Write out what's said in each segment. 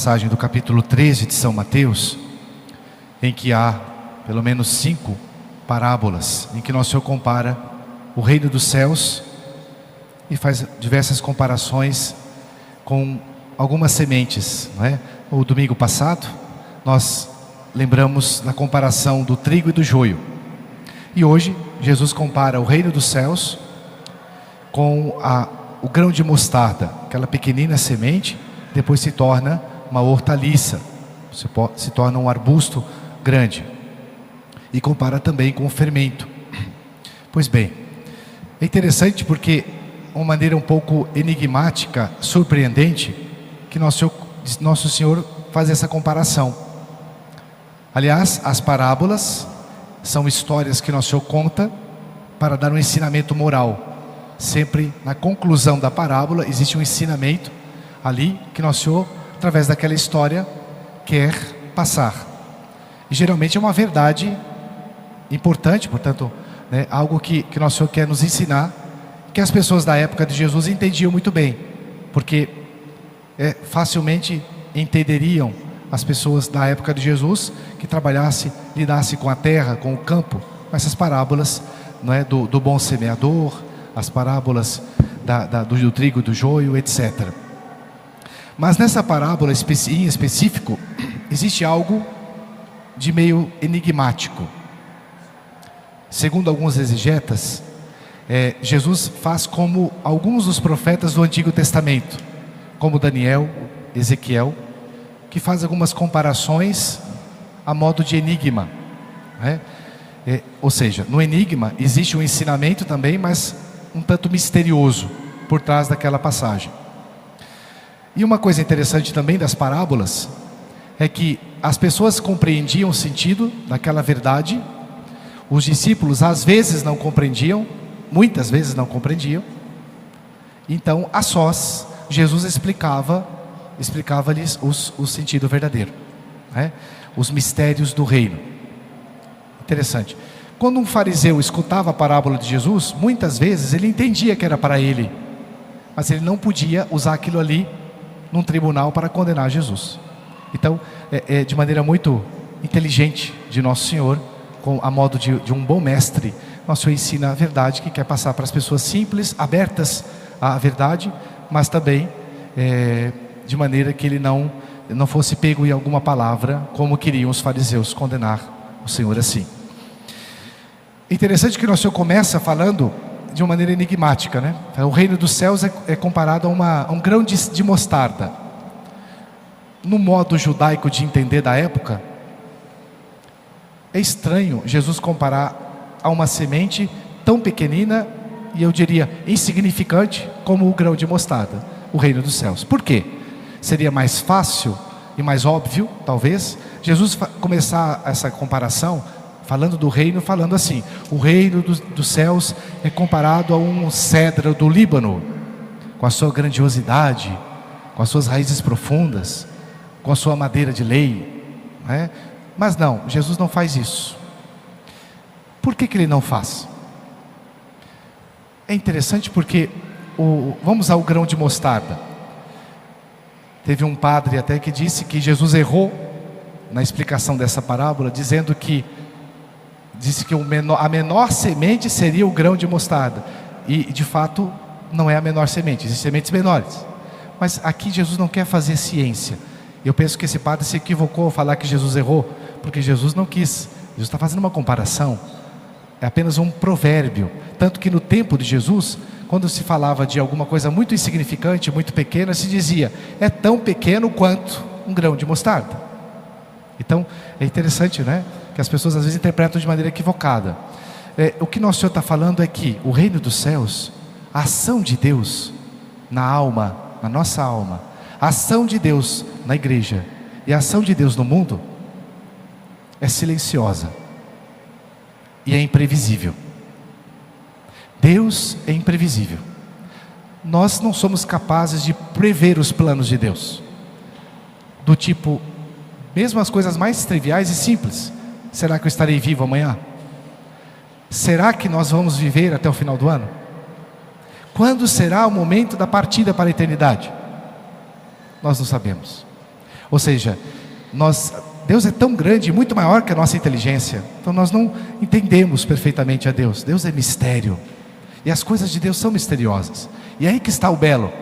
passagem do capítulo 13 de São Mateus, em que há pelo menos 5 parábolas, em que Nosso Senhor compara o reino dos céus e faz diversas comparações com algumas sementes, não é? O domingo passado nós lembramos da comparação do trigo e do joio, e hoje Jesus compara o reino dos céus com o grão de mostarda, aquela pequenina semente, depois se torna uma hortaliça, se torna um arbusto grande, e compara também com o fermento. Pois bem, é interessante porque uma maneira um pouco enigmática, surpreendente, que Nosso Senhor faz essa comparação. Aliás, as parábolas são histórias que Nosso Senhor conta para dar um ensinamento moral. Sempre na conclusão da parábola existe um ensinamento ali que Nosso Senhor, através daquela história, quer passar. E geralmente é uma verdade importante, portanto, né, algo que Nosso Senhor quer nos ensinar, que as pessoas da época de Jesus entendiam muito bem, porque facilmente entenderiam as pessoas da época de Jesus que lidasse com a terra, com o campo, com essas parábolas, não é, do bom semeador, as parábolas do trigo e do joio, etc. Mas nessa parábola em específico, existe algo de meio enigmático. Segundo alguns exegetas, Jesus faz como alguns dos profetas do Antigo Testamento, como Daniel, Ezequiel, que faz algumas comparações a modo de enigma, né? Ou seja, no enigma existe um ensinamento também, mas um tanto misterioso por trás daquela passagem. E uma coisa interessante também das parábolas é que as pessoas compreendiam o sentido daquela verdade, os discípulos às vezes não compreendiam, muitas vezes não compreendiam. Então, a sós, Jesus explicava-lhes o sentido verdadeiro, né? Os mistérios do reino. Interessante. Quando um fariseu escutava a parábola de Jesus, muitas vezes ele entendia que era para ele, mas ele não podia usar aquilo ali num tribunal para condenar Jesus. Então, de maneira muito inteligente de Nosso Senhor, a modo de um bom mestre, Nosso Senhor ensina a verdade que quer passar para as pessoas simples, abertas à verdade, mas também de maneira que ele não fosse pego em alguma palavra, como queriam os fariseus condenar o Senhor assim. É interessante que Nosso Senhor começa falando de uma maneira enigmática, né? O reino dos céus é comparado a um grão de mostarda. No modo judaico de entender da época, é estranho Jesus comparar a uma semente tão pequenina, e eu diria insignificante, como o grão de mostarda, o reino dos céus. Por quê? Seria mais fácil e mais óbvio, talvez, Jesus começar essa comparação falando do reino, falando assim: o reino dos céus é comparado a um cedro do Líbano, com a sua grandiosidade, com as suas raízes profundas, com a sua madeira de lei, né? Mas não, Jesus não faz isso. Por que ele não faz? É interessante porque vamos ao grão de mostarda. Teve um padre até que disse que Jesus errou na explicação dessa parábola, disse que a menor semente seria o grão de mostarda, e de fato não é a menor semente, existem sementes menores, mas aqui Jesus não quer fazer ciência. Eu penso que esse padre se equivocou ao falar que Jesus errou, porque Jesus não quis. Jesus está fazendo uma comparação, é apenas um provérbio, tanto que no tempo de Jesus, quando se falava de alguma coisa muito insignificante, muito pequena, se dizia: é tão pequeno quanto um grão de mostarda. Então é interessante, né, que as pessoas às vezes interpretam de maneira equivocada. O que Nosso Senhor está falando é que o reino dos céus, a ação de Deus na alma, na nossa alma, a ação de Deus na igreja e a ação de Deus no mundo é silenciosa e é imprevisível. Deus é imprevisível. Nós não somos capazes de prever os planos de Deus, do tipo, mesmo as coisas mais triviais e simples. Será que eu estarei vivo amanhã? Será que nós vamos viver até o final do ano? Quando será o momento da partida para a eternidade? Nós não sabemos. Ou seja, Deus é tão grande, muito maior que a nossa inteligência. Então nós não entendemos perfeitamente a Deus. Deus é mistério. E as coisas de Deus são misteriosas. E aí que está o belo.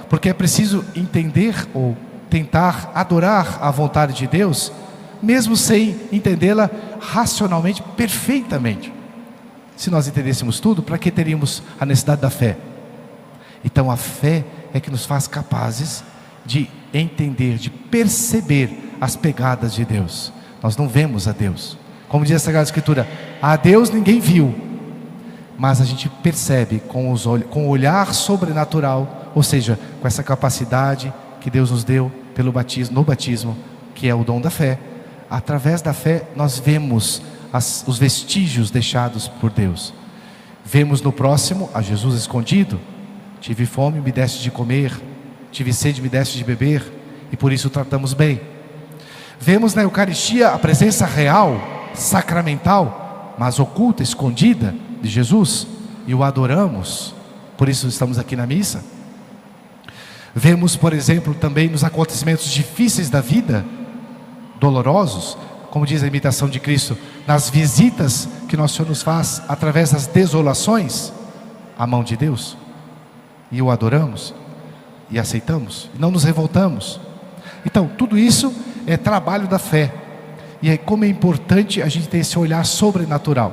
Porque é preciso entender ou tentar adorar a vontade de Deus, mesmo sem entendê-la racionalmente, perfeitamente. Se nós entendêssemos tudo, para que teríamos a necessidade da fé? Então a fé é que nos faz capazes de entender, de perceber as pegadas de Deus. Nós não vemos a Deus. Como diz a Sagrada Escritura, a Deus ninguém viu, mas a gente percebe com o olhar sobrenatural, ou seja, com essa capacidade que Deus nos deu pelo batismo, no batismo, que é o dom da fé. Através da fé nós vemos os vestígios deixados por Deus. Vemos no próximo a Jesus escondido. Tive fome, me deste de comer. Tive sede, me deste de beber. E por isso tratamos bem. Vemos na Eucaristia a presença real, sacramental, mas oculta, escondida, de Jesus, e o adoramos. Por isso estamos aqui na missa. Vemos, por exemplo, também nos acontecimentos difíceis da vida, dolorosos, como diz a imitação de Cristo, nas visitas que Nosso Senhor nos faz através das desolações, a mão de Deus, e o adoramos e aceitamos, não nos revoltamos. Então tudo isso é trabalho da fé, e é como é importante a gente ter esse olhar sobrenatural.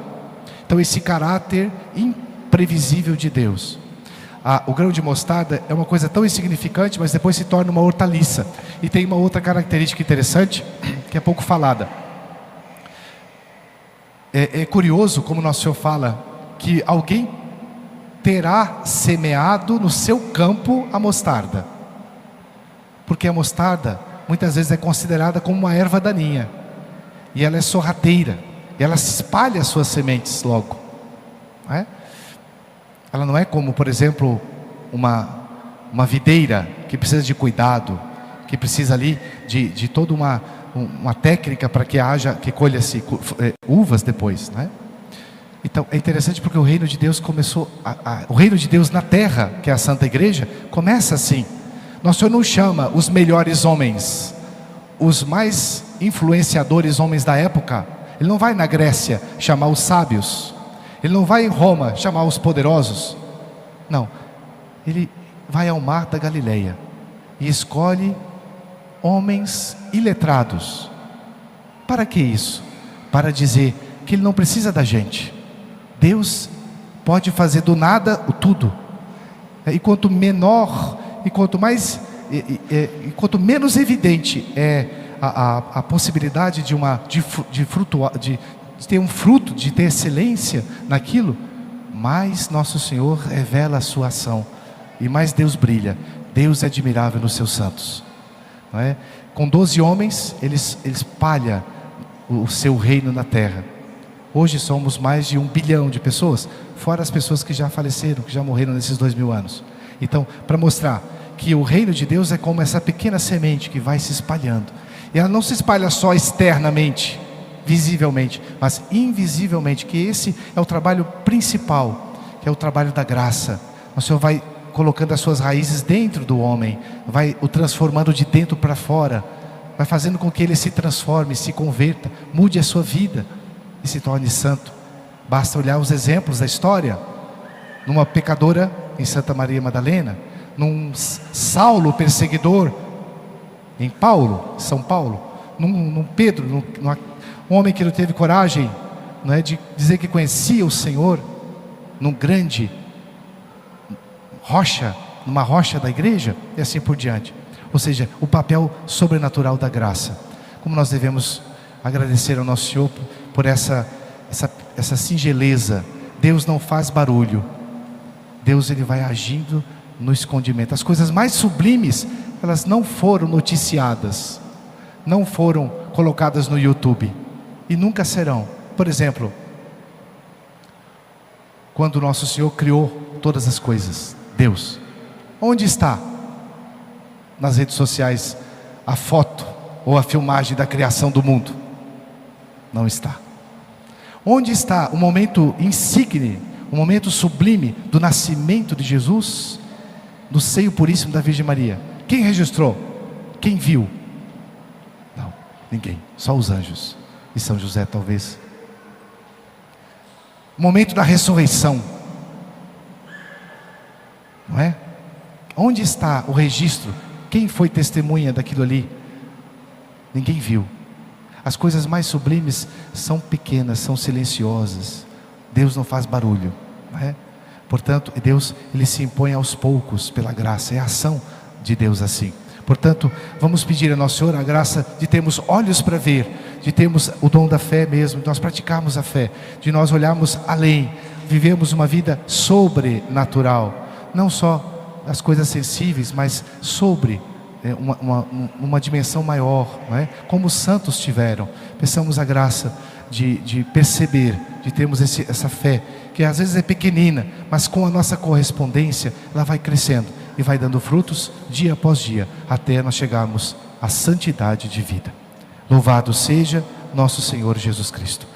Então esse caráter imprevisível de Deus. O grão de mostarda é uma coisa tão insignificante, mas depois se torna uma hortaliça. E tem uma outra característica interessante, que é pouco falada. É curioso como Nosso Senhor fala que alguém terá semeado no seu campo a mostarda. Porque a mostarda muitas vezes é considerada como uma erva daninha. E ela é sorrateira. E ela se espalha as suas sementes logo. Não é? Ela não é como, por exemplo, uma videira que precisa de cuidado, que precisa ali de toda uma técnica para que colha-se uvas depois, né? Então é interessante porque o reino de Deus começou, o reino de Deus na terra, que é a Santa Igreja, começa assim. Nosso Senhor não chama os melhores homens, os mais influenciadores homens da época. Ele não vai na Grécia chamar os sábios, ele não vai em Roma chamar os poderosos, não, ele vai ao mar da Galileia e escolhe homens iletrados. Para que isso? Para dizer que Ele não precisa da gente. Deus pode fazer do nada o tudo. E quanto menor, e quanto menos evidente é a possibilidade de ter um fruto, de ter excelência naquilo, mais Nosso Senhor revela a sua ação, e mais Deus brilha. Deus é admirável nos seus santos. Não é? Com 12 homens, ele espalha o seu reino na terra. Hoje somos mais de 1 bilhão de pessoas, fora as pessoas que já faleceram, que já morreram nesses 2000 anos. Então, para mostrar que o reino de Deus é como essa pequena semente que vai se espalhando. E ela não se espalha só externamente, visivelmente, mas invisivelmente, que esse é o trabalho principal, que é o trabalho da graça. O Senhor vai colocando as suas raízes dentro do homem, vai o transformando de dentro para fora, vai fazendo com que ele se transforme, se converta, mude a sua vida e se torne santo. Basta olhar os exemplos da história, numa pecadora em Santa Maria Madalena, num Saulo perseguidor em São Paulo, num Pedro, um homem que não teve coragem, não é, de dizer que conhecia o Senhor, num grande numa rocha da igreja, e assim por diante. Ou seja, o papel sobrenatural da graça. Como nós devemos agradecer ao nosso Senhor por essa singeleza. Deus não faz barulho. Deus, ele vai agindo no escondimento. As coisas mais sublimes, elas não foram noticiadas, não foram colocadas no YouTube, e nunca serão. Por exemplo, quando o nosso Senhor criou todas as coisas, Deus, onde está nas redes sociais a foto ou a filmagem da criação do mundo? Não está. Onde está o momento insigne, o momento sublime do nascimento de Jesus no seio puríssimo da Virgem Maria? Quem registrou? Quem viu? Ninguém, só os anjos e São José talvez. O momento da ressurreição, não é? Onde está o registro? Quem foi testemunha daquilo ali? Ninguém viu. As coisas mais sublimes são pequenas, são silenciosas. Deus não faz barulho, não é? Portanto, Deus, Ele se impõe aos poucos pela graça. É a ação de Deus assim. Portanto, vamos pedir a Nosso Senhor a graça de termos olhos para ver, de termos o dom da fé mesmo, de nós praticarmos a fé, de nós olharmos além, vivemos uma vida sobrenatural, não só as coisas sensíveis, mas sobre uma dimensão maior, não é? Como os santos tiveram. Peçamos a graça de perceber, de termos essa fé, que às vezes é pequenina, mas com a nossa correspondência, ela vai crescendo e vai dando frutos dia após dia, até nós chegarmos à santidade de vida. Louvado seja nosso Senhor Jesus Cristo.